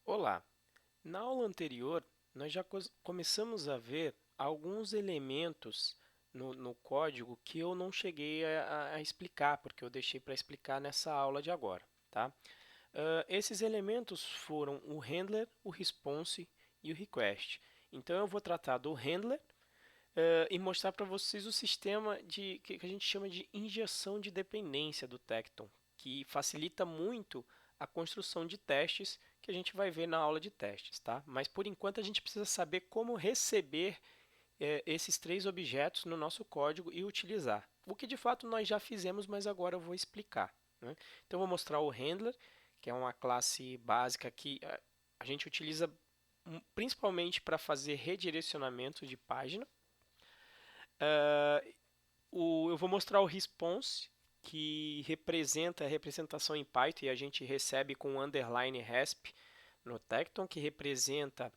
Olá! Na aula anterior, nós já começamos a ver alguns elementos no código que eu não cheguei a explicar, porque eu deixei para explicar nessa aula de agora, tá? Esses elementos foram o handler, o response e o request. Então eu vou tratar do handler, e mostrar para vocês o sistema que a gente chama de injeção de dependência do Tekton, que facilita muito a construção de testes que a gente vai ver na aula de testes, tá? Mas por enquanto a gente precisa saber como receber esses três objetos no nosso código e utilizar. O que de fato nós já fizemos, mas agora eu vou explicar, né? Então eu vou mostrar o handler, que é uma classe básica que a gente utiliza principalmente para fazer redirecionamento de página. Eu vou mostrar o response, que representa a representação em Python e a gente recebe com o underline resp no Tekton, que representa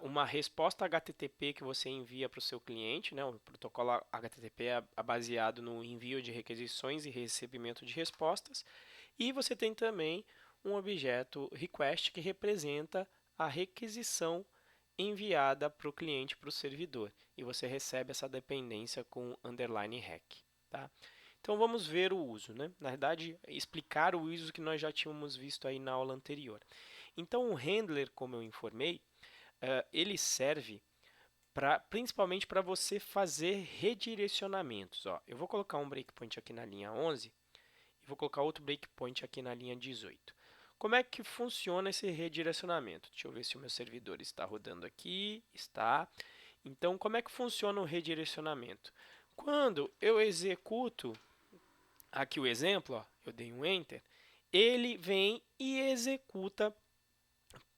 uma resposta HTTP que você envia para o seu cliente, né? O protocolo HTTP é baseado no envio de requisições e recebimento de respostas. E você tem também um objeto request que representa a requisição enviada para o cliente, para o servidor. E você recebe essa dependência com underline rec. Tá? Então vamos ver o uso, né? Na verdade, explicar o uso que nós já tínhamos visto aí na aula anterior. Então o handler, como eu informei, ele serve principalmente para você fazer redirecionamentos. Ó, eu vou colocar um breakpoint aqui na linha 11 e vou colocar outro breakpoint aqui na linha 18. Como é que funciona esse redirecionamento? Deixa eu ver se o meu servidor está rodando aqui. Está. Então, como é que funciona o redirecionamento? Quando eu executo aqui o exemplo, ó, eu dei um Enter, ele vem e executa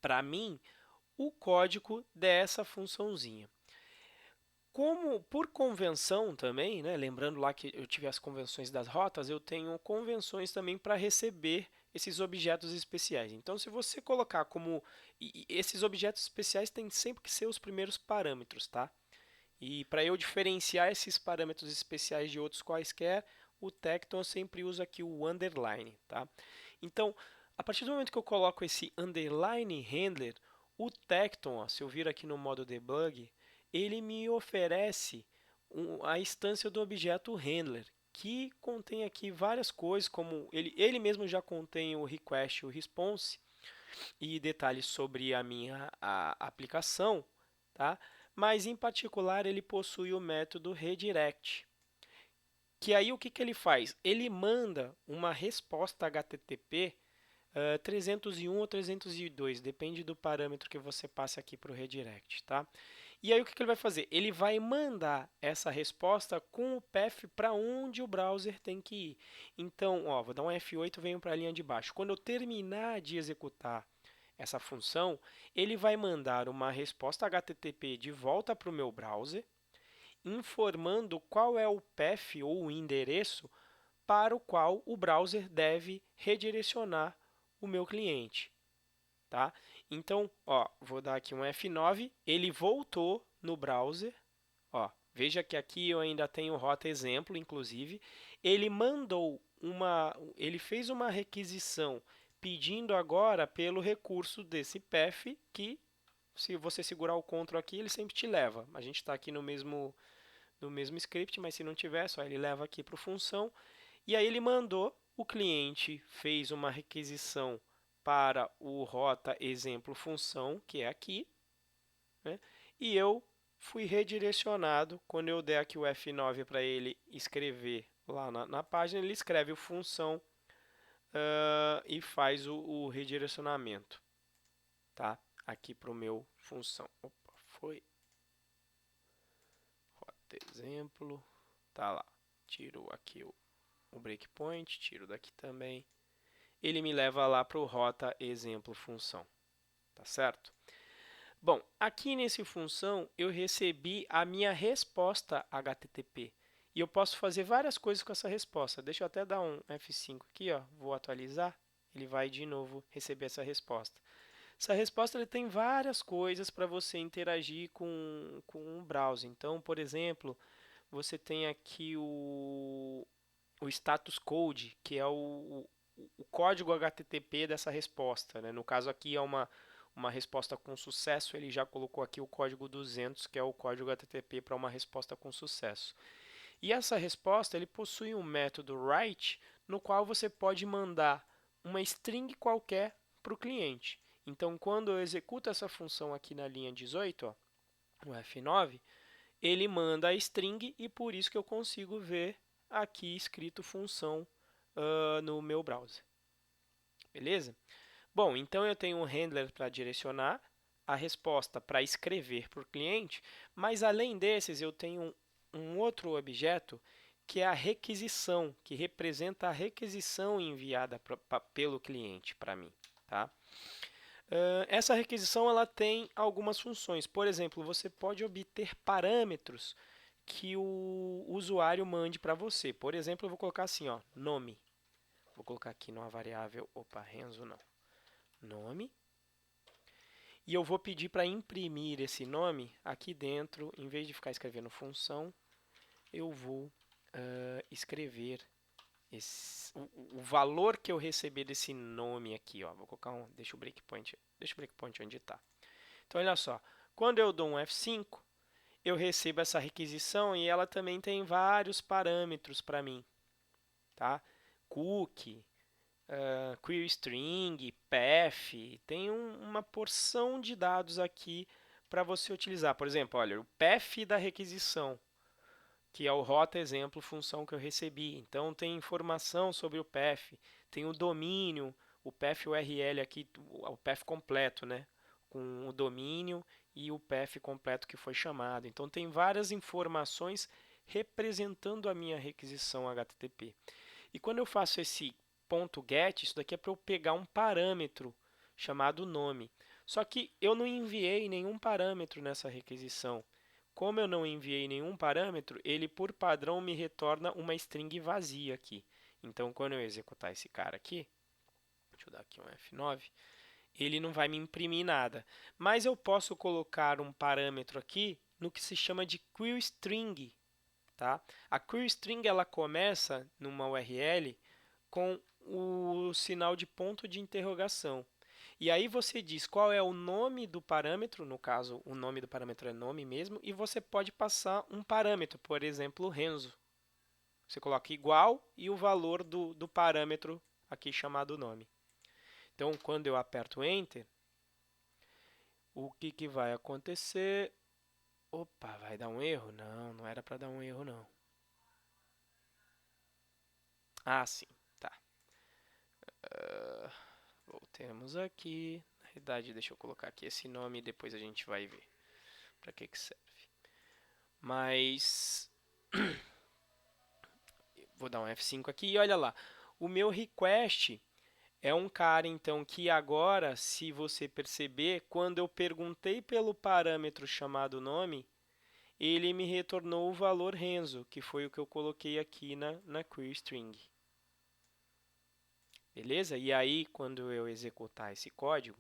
para mim o código dessa funçãozinha. Como por convenção também, né, lembrando lá que eu tive as convenções das rotas, eu tenho convenções também para receber esses objetos especiais. Então, se você colocar como esses objetos especiais têm sempre que ser os primeiros parâmetros, tá? E para eu diferenciar esses parâmetros especiais de outros quaisquer, o Tekton sempre usa aqui o underline, tá? Então, a partir do momento que eu coloco esse underline handler, o Tekton, ó, se eu vir aqui no modo debug, ele me oferece a instância do objeto handler, que contém aqui várias coisas, como ele mesmo já contém o request e o response, e detalhes sobre a aplicação, tá? Mas em particular ele possui o método redirect, que aí o que ele faz? Ele manda uma resposta HTTP 301 ou 302, depende do parâmetro que você passe aqui para o redirect, tá? E aí o que ele vai fazer? Ele vai mandar essa resposta com o path para onde o browser tem que ir. Então, ó, vou dar um F8 e venho para a linha de baixo. Quando eu terminar de executar essa função, ele vai mandar uma resposta HTTP de volta para o meu browser, informando qual é o path ou o endereço para o qual o browser deve redirecionar o meu cliente, tá? Então, ó, vou dar aqui um F9, ele voltou no browser, ó, veja que aqui eu ainda tenho rota exemplo, inclusive, ele fez uma requisição pedindo agora pelo recurso desse path que se você segurar o Ctrl aqui, ele sempre te leva. A gente está aqui no mesmo script, mas se não tiver, só ele leva aqui para o função. E aí ele mandou, o cliente fez uma requisição para o rota exemplo função, que é aqui, né? E eu fui redirecionado. Quando eu der aqui o F9 para ele escrever lá na página, ele escreve o função e faz o redirecionamento, tá? Aqui para o meu função. Opa, foi rota exemplo, tá lá. Tiro aqui o breakpoint, tiro daqui também. Ele me leva lá para o rota exemplo função, tá certo? Bom, aqui nesse função eu recebi a minha resposta HTTP e eu posso fazer várias coisas com essa resposta. Deixa eu até dar um F5 aqui, ó, vou atualizar, ele vai de novo receber essa resposta. Essa resposta ele tem várias coisas para você interagir com o browser. Então, por exemplo, você tem aqui o status code, que é o código HTTP dessa resposta, né? No caso aqui é uma uma resposta com sucesso, ele já colocou aqui o código 200, que é o código HTTP para uma resposta com sucesso. E essa resposta ele possui um método write, no qual você pode mandar uma string qualquer para o cliente. Então, quando eu executo essa função aqui na linha 18, ó, o F9, ele manda a string e por isso que eu consigo ver aqui escrito função no meu browser. Beleza? Bom, então eu tenho um handler para direcionar, a resposta para escrever para o cliente, mas além desses eu tenho um outro objeto que é a requisição, que representa a requisição enviada pelo cliente para mim. Tá? Essa requisição ela tem algumas funções. Por exemplo, você pode obter parâmetros que o usuário mande para você. Por exemplo, eu vou colocar assim, ó, nome. Vou colocar aqui numa variável, Renzo não, nome. E eu vou pedir para imprimir esse nome aqui dentro, em vez de ficar escrevendo função, eu vou escrever o valor que eu receber desse nome aqui. Ó. Vou colocar deixa o breakpoint onde está. Então, olha só, quando eu dou um F5, eu recebo essa requisição e ela também tem vários parâmetros para mim. Tá? Cookie, query string, path, tem uma porção de dados aqui para você utilizar. Por exemplo, olha, o path da requisição, que é o rota exemplo função que eu recebi. Então tem informação sobre o path, tem o domínio, o path URL aqui, o path completo, né? Com o domínio e o path completo que foi chamado. Então tem várias informações representando a minha requisição HTTP. E quando eu faço esse .get, isso daqui é para eu pegar um parâmetro chamado nome. Só que eu não enviei nenhum parâmetro nessa requisição. Como eu não enviei nenhum parâmetro, ele por padrão me retorna uma string vazia aqui. Então, quando eu executar esse cara aqui, deixa eu dar aqui um F9, ele não vai me imprimir nada. Mas eu posso colocar um parâmetro aqui no que se chama de query string. Tá? A query string ela começa numa URL com o sinal de ponto de interrogação. E aí você diz qual é o nome do parâmetro, no caso o nome do parâmetro é nome mesmo, e você pode passar um parâmetro, por exemplo, Renzo. Você coloca igual e o valor do parâmetro aqui chamado nome. Então, quando eu aperto Enter, o que vai acontecer? Opa, vai dar um erro? Não, não era para dar um erro não. Ah, sim, tá. Voltemos aqui. Na realidade, deixa eu colocar aqui esse nome e depois a gente vai ver para que serve. Mas vou dar um F5 aqui e olha lá. O meu request é um cara então que agora, se você perceber, quando eu perguntei pelo parâmetro chamado nome, ele me retornou o valor Renzo, que foi o que eu coloquei aqui na query string. Beleza? E aí, quando eu executar esse código,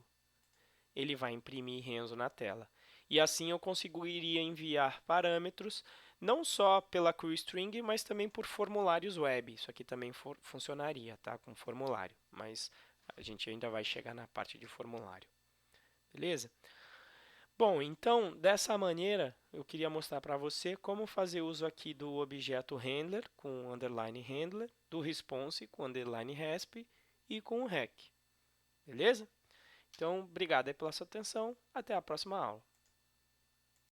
ele vai imprimir Renzo na tela. E assim eu conseguiria enviar parâmetros não só pela query string, mas também por formulários web. Isso aqui também funcionaria, tá? Com formulário, mas a gente ainda vai chegar na parte de formulário. Beleza? Bom, então, dessa maneira, eu queria mostrar para você como fazer uso aqui do objeto handler, com underline handler, do response, com underline resp, e com o rec. Beleza? Então, obrigado aí pela sua atenção. Até a próxima aula.